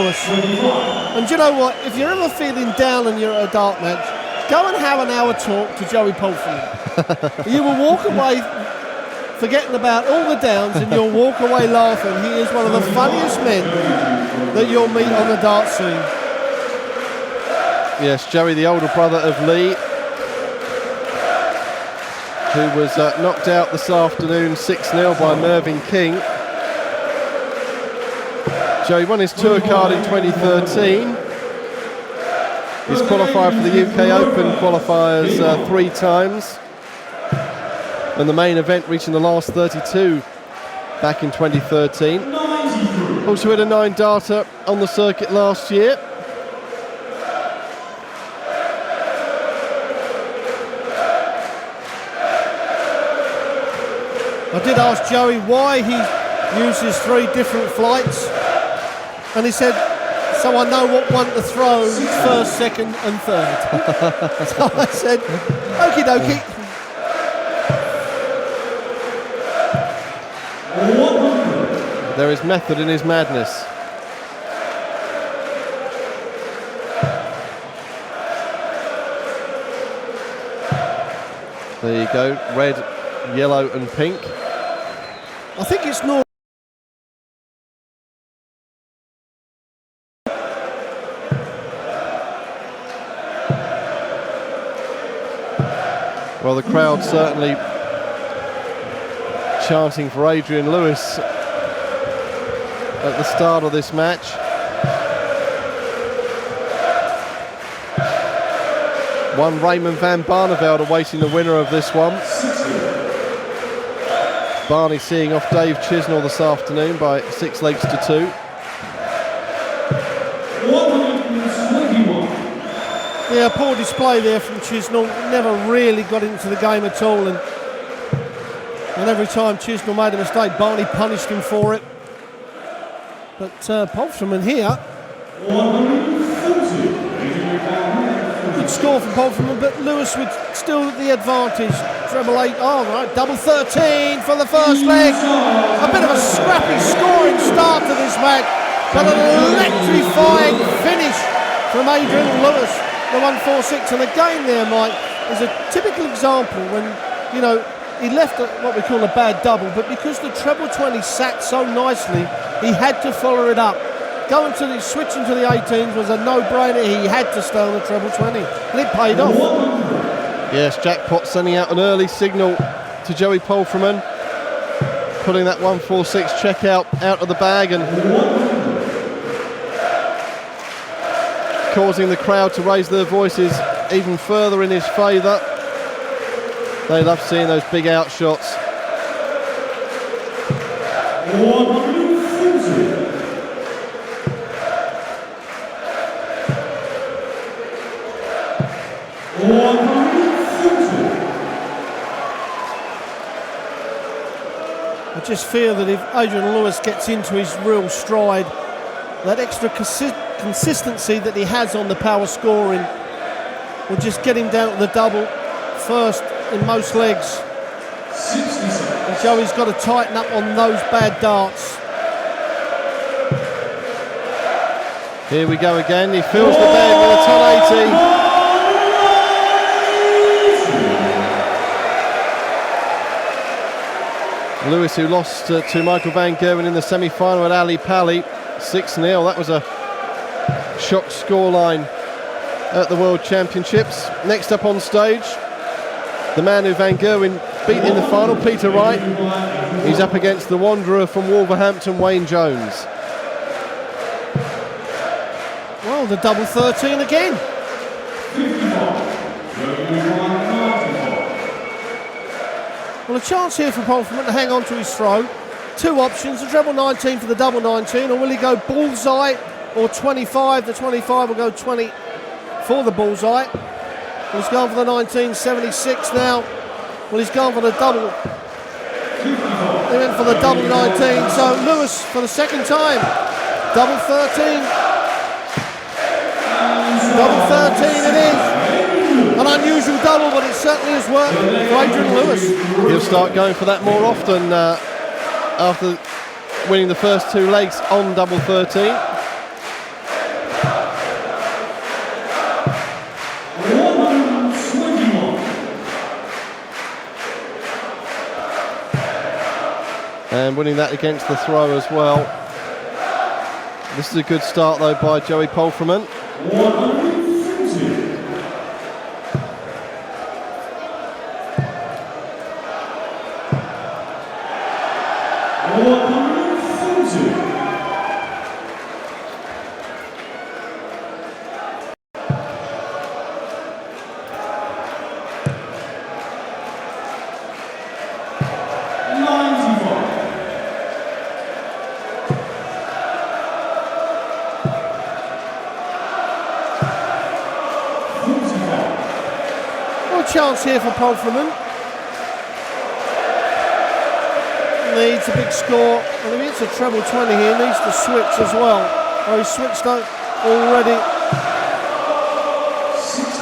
Lewis. And do you know what? If you're ever feeling down and you're at a dart match, go and have an hour talk to Joey Palfreyman. You will walk away forgetting about all the downs and you'll walk away laughing. He is one of the funniest men that you'll meet on the dart scene. Yes, Joey, the older brother of Lee, who was knocked out this afternoon 6-0 by Mervyn King. Joey won his tour card in 2013. He's qualified for the UK Open qualifiers 3 times. And the main event reaching the last 32 back in 2013. Also had a 9-darter on the circuit last year. I did ask Joey why he uses 3 different flights, and he said, so I know what one to throw first, second and third. So I said, okie dokie. There is method in his madness. There you go, red, yellow and pink. I think it's normal. Well, the crowd certainly chanting for Adrian Lewis at the start of this match. One Raymond van Barneveld awaiting the winner of this one. Barney seeing off Dave Chisnall this afternoon by 6 legs to 2. Yeah, poor display there from Chisnall. Never really got into the game at all, and every time Chisnall made a mistake, Barney punished him for it. But Palfreyman here. Good score from Palfreyman, but Lewis with still the advantage. Treble 8, oh right, double 13 for the first leg. A bit of a scrappy scoring start to this match, but an electrifying finish from Adrian Lewis, the 1-4-6. And again there, Mike, is a typical example when, you know, he left what we call a bad double, but because the treble 20 sat so nicely, he had to follow it up. Switching to the 18s was a no-brainer. He had to stay on the treble 20, and it paid off. Yes, Jackpot sending out an early signal to Joey Palfreyman, putting that 1-4-6 checkout out of the bag and causing the crowd to raise their voices even further in his favour. They love seeing those big out shots. I just fear that if Adrian Lewis gets into his real stride, that extra consistency that he has on the power scoring will just get him down to the double first in most legs. And Joey's got to tighten up on those bad darts. Here we go again. He fills the bag with a ton 80. Lewis, who lost to Michael van Gerwen in the semi-final at Ali Pali, 6-0. That was a shock scoreline at the World Championships. Next up on stage, the man who Van Gerwen beat in the final, Peter Wright. He's up against the wanderer from Wolverhampton, Wayne Jones. Well, the double 13 again. Well, a chance here for Palfreyman to hang on to his throw. 2 options, the treble 19 for the double 19, or will he go bullseye or 25? The 25 will go 20 for the bullseye. He's gone for the 1976 now. Well, he's gone for the double. He went for the double 19. So Lewis for the second time. Double 13. Double 13 it is. An unusual double, but it certainly has worked for Adrian Lewis. He'll start going for that more often after winning the first 2 legs on double 13. and winning that against the throw as well. This is a good start though by Joey Palfreyman. 150. Chance here for Palfreyman. Needs a big score, and if it's a treble 20 here, needs to switch as well. Oh, he's switched out already.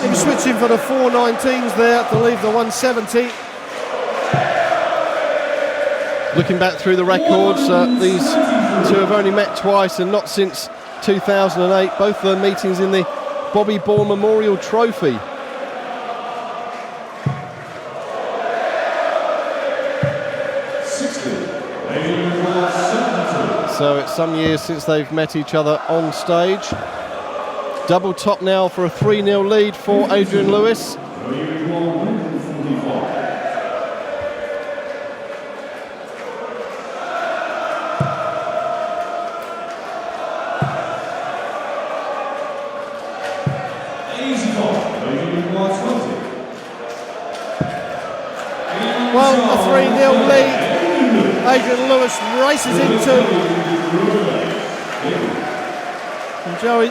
He was switching for the 419s there to leave the 170. Looking back through the records, these two have only met twice and not since 2008. Both of their meetings in the Bobby Bourne Memorial Trophy. So it's some years since they've met each other on stage. Double top now for a 3-0 lead for Adrian Lewis. Well, a 3-0 lead. Adrian Lewis races into. And Joey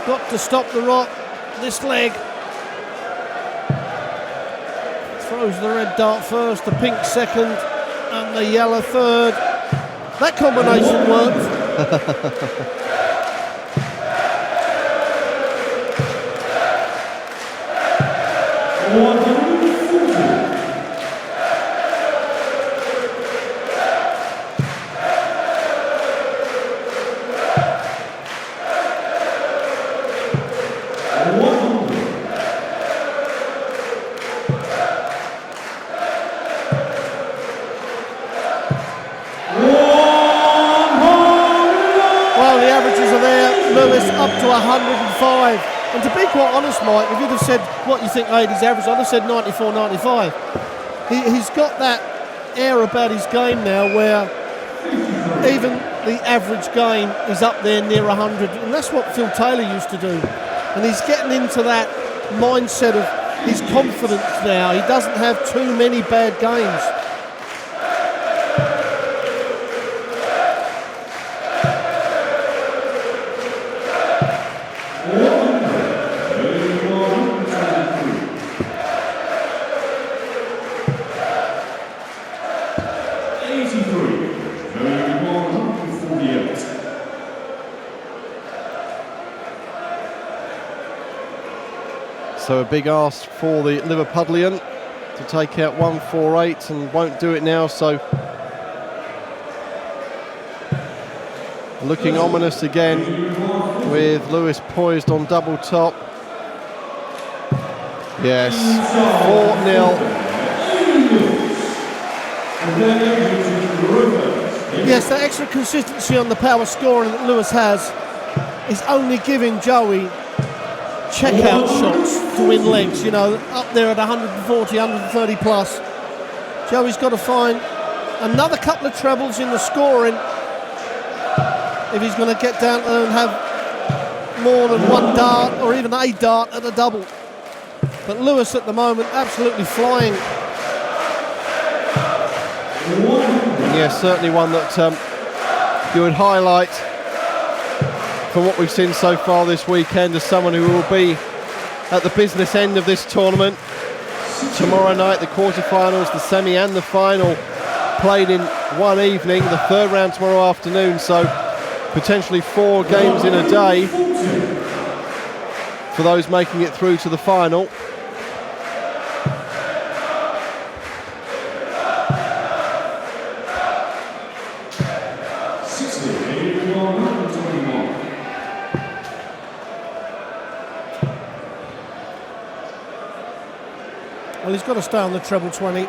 got to stop the rock. This leg. Throws the red dart first, the pink second, and the yellow third. That combination worked. Lewis up to 105, and to be quite honest, Mike, if you'd have said what you think Ady's average, I'd have said 94, 95. He's got that air about his game now where even the average game is up there near 100, and that's what Phil Taylor used to do, and he's getting into that mindset of his confidence now. He doesn't have too many bad games. So a big ask for the Liverpudlian to take out 148 and won't do it now, so looking ominous again with Lewis poised on double top. Yes, 4-0. Yes, that extra consistency on the power scoring that Lewis has is only giving Joey checkout shots to win legs, you know, up there at 140, 130 plus. Joey's got to find another couple of trebles in the scoring if he's going to get down there and have more than one dart or even a dart at a double. But Lewis at the moment absolutely flying. And yes, certainly one that you would highlight from what we've seen so far this weekend as someone who will be at the business end of this tournament. Tomorrow night, the quarterfinals, the semi and the final played in one evening, the third round tomorrow afternoon, so potentially 4 games in a day for those making it through to the final. Well, he's got to stay on the treble 20.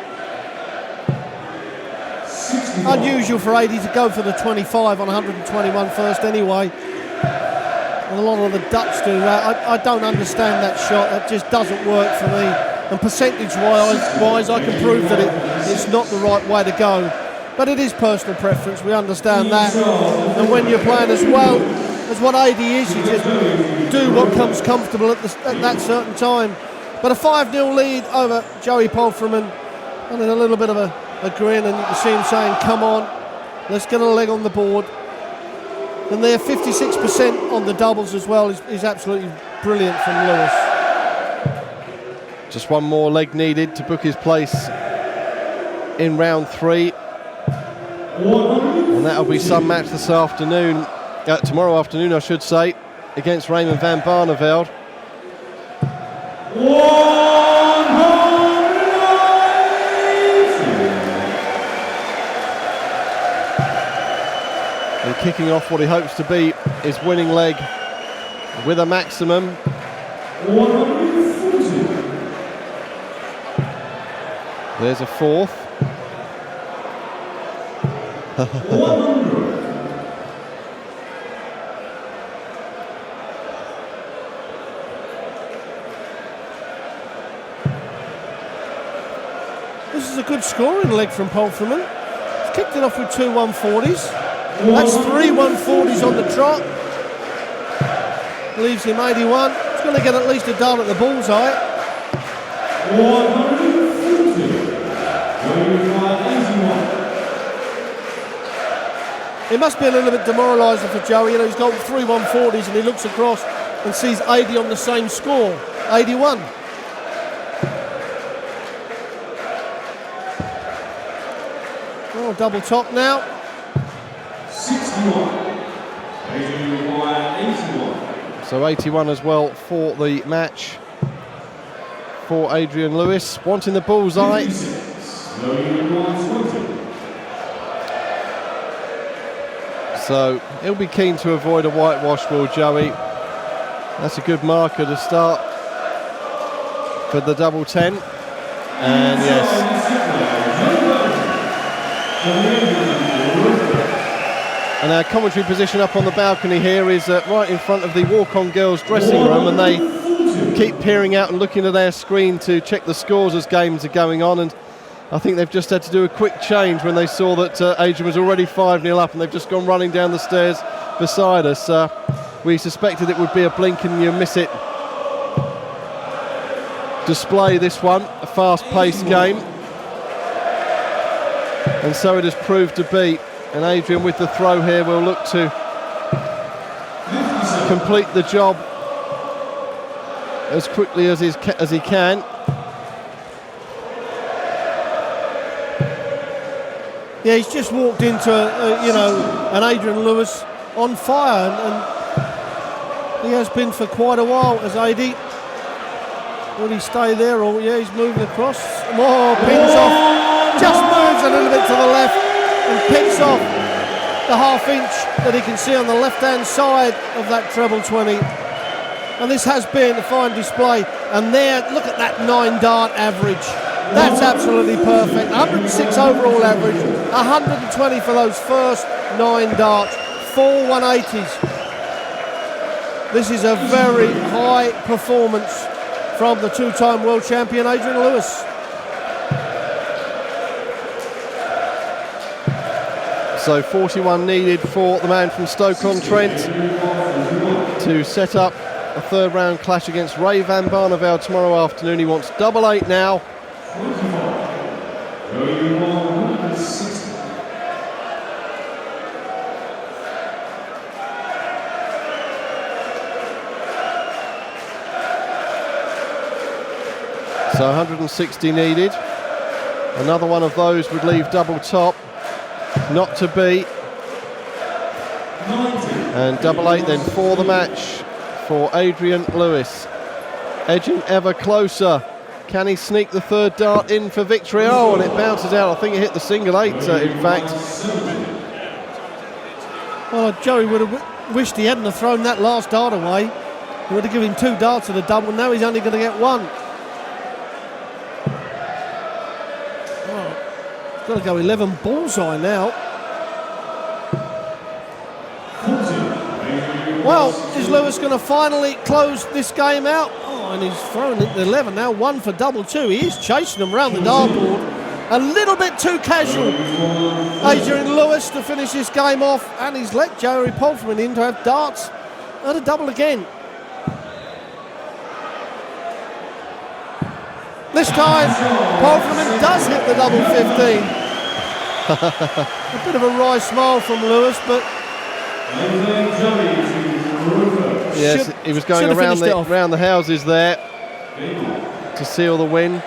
60. unusual for 80 to go for the 25 on 121 first anyway. And a lot of the Dutch do that. I don't understand that shot. That just doesn't work for me. And percentage-wise, I can prove that it's not the right way to go. But it is personal preference. We understand that. And when you're playing as well as what 80 is, you just do what comes comfortable at that certain time. But a 5-0 lead over Joey Palfreyman. And then a little bit of a grin, and you can see him saying, come on, let's get a leg on the board. And they're 56% on the doubles as well is absolutely brilliant from Lewis. Just one more leg needed to book his place in round 3. And that'll be some match this afternoon, tomorrow afternoon I should say, against Raymond van Barneveld. And kicking off what he hopes to be his winning leg with a maximum. 140. There's a fourth. 100. This is a good scoring leg from Palfreyman. He's kicked it off with 2 140s. That's 3 140s on the trot. Leaves him 81. He's going to get at least a dart at the bullseye. 140. It must be a little bit demoralising for Joey. You know, he's got 3 140s and he looks across and sees 80 on the same score. 81. Oh, double top now. 61. Adrian required 81. So 81 as well for the match for Adrian Lewis, wanting the bullseye. 56. Adrian required 20. So he'll be keen to avoid a whitewash, will Joey. That's a good marker to start for the double 10. And yes. And our commentary position up on the balcony here is right in front of the walk-on girls dressing room, and they keep peering out and looking at their screen to check the scores as games are going on. And I think they've just had to do a quick change when they saw that Adrian was already 5-0 up, and they've just gone running down the stairs beside us. We suspected it would be a blink and you miss it display, this one, a fast-paced game. And so it has proved to be. And Adrian with the throw here will look to complete the job as quickly as he can. Yeah, he's just walked into an Adrian Lewis on fire, and he has been for quite a while as AD. Will he stay there, or yeah, he's moving across. More pins off, just moves a little bit to the left and picks off the half-inch that he can see on the left-hand side of that treble 20. And this has been a fine display. And there, look at that 9-dart average. That's absolutely perfect. 106 overall average, 120 for those first 9 darts, 4 180s. This is a very high performance from the 2-time world champion Adrian Lewis. So 41 needed for the man from Stoke-on-Trent to set up a third round clash against Ray van Barneveld tomorrow afternoon. He wants double 8 now. So 160 needed. Another one of those would leave double top. Not to be. And double 8 then for the match for Adrian Lewis. Edging ever closer. Can he sneak the third dart in for victory? Oh, and it bounces out. I think it hit the single 8, in fact. Well, Joey would have wished he hadn't have thrown that last dart away. He would have given him 2 darts at a double. Now he's only going to get 1. got to go 11 bullseye now. Well, is Lewis going to finally close this game out? Oh, and he's thrown it to 11 now, 1 for double 2. He is chasing them around the dartboard. A little bit too casual, Adrian Lewis, to finish this game off, and he's let Jerry Palfreyman in to have darts at a double again. This time, Palfreyman does hit the double 15. A bit of a wry smile from Lewis, but yes, he was going around the houses there to seal the win.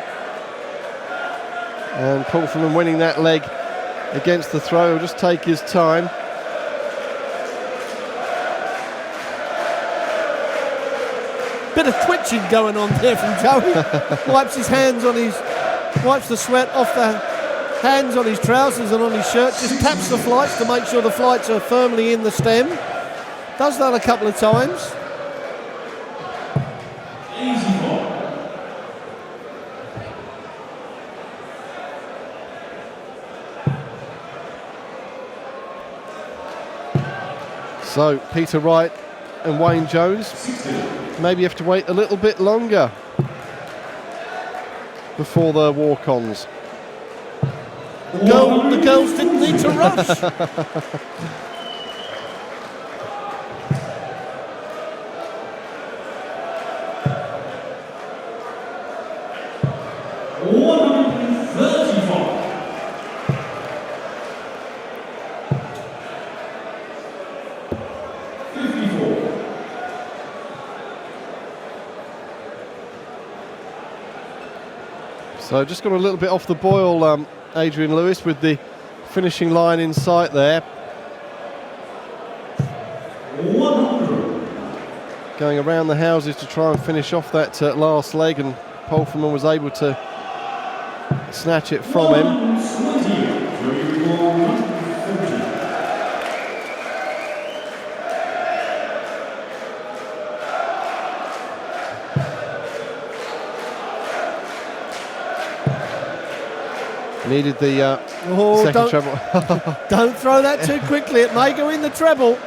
And Palfreyman winning that leg against the throw. He'll just take his time. Bit of twitching going on there from Joey. Wipes the sweat off the hands on his trousers and on his shirt. Just taps the flights to make sure the flights are firmly in the stem. Does that a couple of times. So Peter Wright and Wayne Jones maybe have to wait a little bit longer before the walk-ons. The girls didn't need to rush. So just got a little bit off the boil, Adrian Lewis, with the finishing line in sight there. 100. Going around the houses to try and finish off that last leg, and Palfreyman was able to snatch it from him. 120. Needed the second treble. Don't throw that too quickly. It may go in the treble.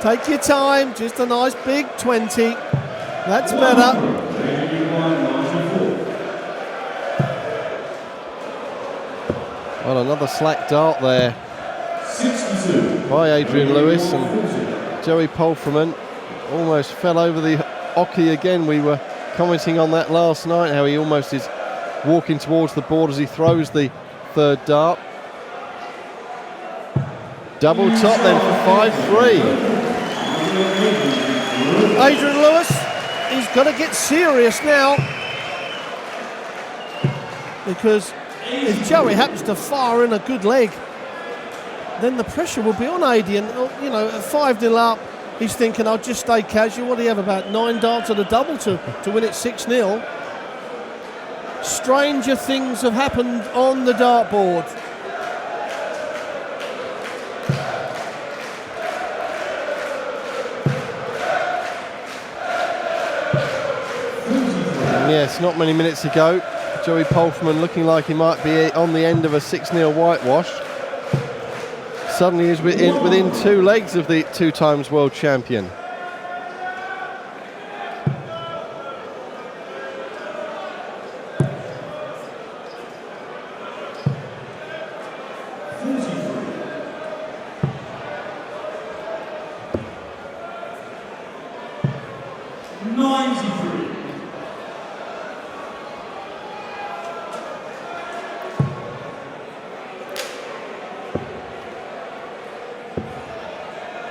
Take your time. Just a nice big 20. That's better. Well, another slack dart there 62. by Adrian Lewis, and Joey Palfreyman almost fell over the oche again. We were commenting on that last night, how he almost is walking towards the board as he throws the third dart. Double top then for 5-3. Adrian Lewis, he's got to get serious now, because if Joey happens to fire in a good leg, then the pressure will be on Adrian. You know, at 5-0 up, he's thinking, I'll just stay casual. What do you have, about 9 darts at a double to win it 6-0? Stranger things have happened on the dartboard. Yes, not many minutes ago, Joey Palfreyman looking like he might be on the end of a 6-0 whitewash. Suddenly he's within 2 legs of the 2 times world champion.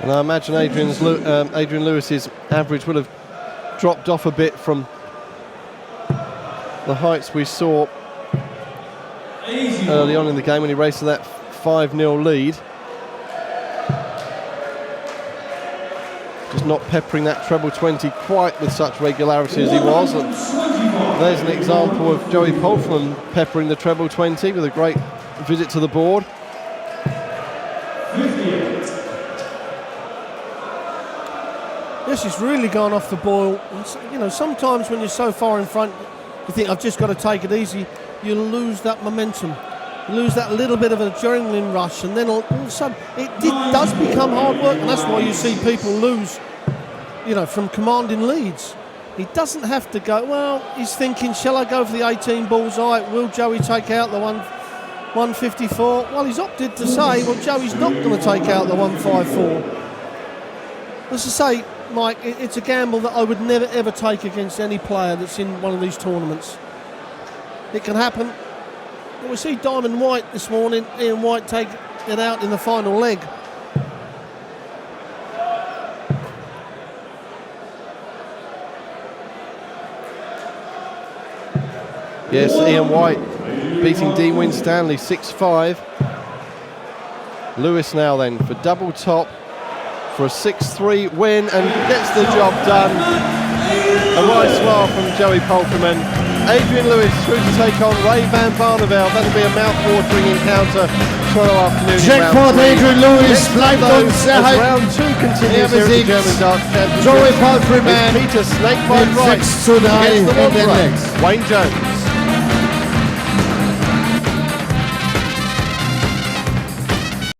And I imagine Adrian Lewis's average will have dropped off a bit from the heights we saw early on in the game when he raced to that 5-0 lead. Just not peppering that treble 20 quite with such regularity as he was. And there's an example of Joey Palfreyman peppering the treble 20 with a great visit to the board. 58. This has really gone off the boil. And, you know, sometimes when you're so far in front, you think, I've just got to take it easy. You lose that momentum. You lose that little bit of adrenaline rush, and then all of a sudden does become hard work, and that's why you see people lose, you know, from commanding leads. He doesn't have to go, well, he's thinking, shall I go for the 18 bullseye? Will Joey take out the 154? Well, he's opted to say, well, Joey's not going to take out the 154. As I say, Mike, it's a gamble that I would never ever take against any player that's in one of these tournaments. It can happen. We see Diamond White this morning, Ian White take it out in the final leg. Yes, Ian White beating Dean Winstanley 6-5. Lewis now then for double top for a 6-3 win and gets the job done. A wide smile from Joey Palfreyman. Adrian Lewis through to take on Ray Van Barneveld. That'll be a mouth-watering encounter tomorrow afternoon. Jackpot Adrian Lewis bleibt uns erhalten. Round 2 continues here at the German Darts Championship. Joey Palfreyman Peter Snakebite Wright 6-3 in the next. Wayne Jones.